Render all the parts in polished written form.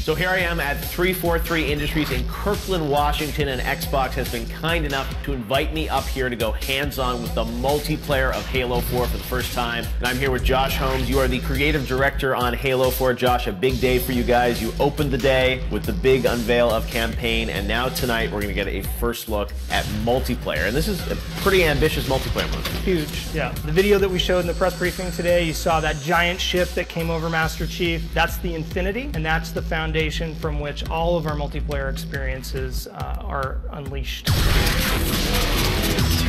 So here I am at 343 Industries in Kirkland, Washington, and Xbox has been kind enough to invite me up here to go hands-on with the multiplayer of Halo 4 for the first time. And I'm here with Josh Holmes. You are the creative director on Halo 4. Josh, a big day for you guys. You opened the day with the big unveil of campaign, and now tonight we're going to get a first look at multiplayer. And this is a pretty ambitious multiplayer mode. Huge, yeah. The video that we showed in the press briefing today, you saw that giant ship that came over Master Chief. That's the Infinity, and that's the foundation from which all of our multiplayer experiences are unleashed.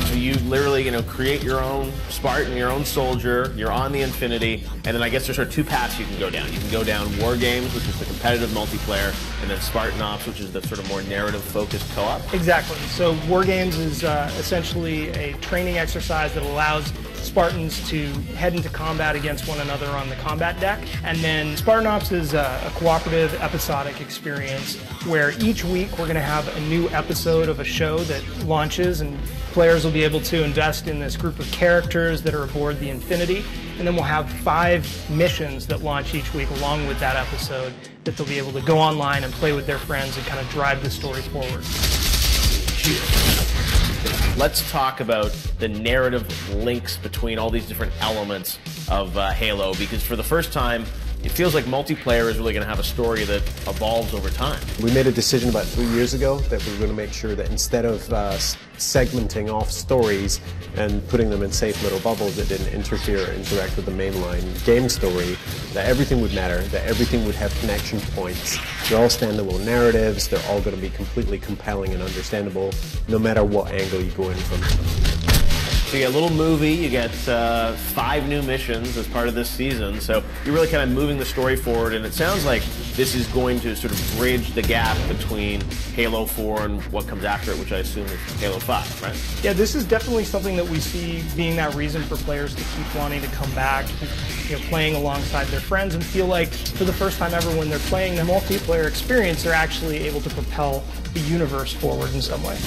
So you literally, create your own Spartan, your own soldier, you're on the Infinity, and then I guess there's sort of two paths you can go down. You can go down War Games, which is the competitive multiplayer, and then Spartanops, which is the sort of more narrative-focused co-op. Exactly. So War Games is essentially a training exercise that allows Spartans to head into combat against one another on the combat deck. And then Spartanops is a cooperative episodic experience where each week we're going to have a new episode of a show that launches, and players will be able to invest in this group of characters that are aboard the Infinity. And then we'll have 5 missions that launch each week along with that episode that they'll be able to go online and play with their friends and kind of drive the story forward. Let's talk about the narrative links between all these different elements of Halo, because for the first time, it feels like multiplayer is really going to have a story that evolves over time. We made a decision about 3 years ago that we were going to make sure that instead of segmenting off stories and putting them in safe little bubbles that didn't interfere or interact with the mainline game story, that everything would matter, that everything would have connection points. They're all standalone narratives, they're all going to be completely compelling and understandable, no matter what angle you go in from. So you get a little movie, you get 5 new missions as part of this season, so you're really kind of moving the story forward, and it sounds like this is going to sort of bridge the gap between Halo 4 and what comes after it, which I assume is Halo 5, right? Yeah, this is definitely something that we see being that reason for players to keep wanting to come back, playing alongside their friends, and feel like for the first time ever when they're playing the multiplayer experience, they're actually able to propel the universe forward in some way.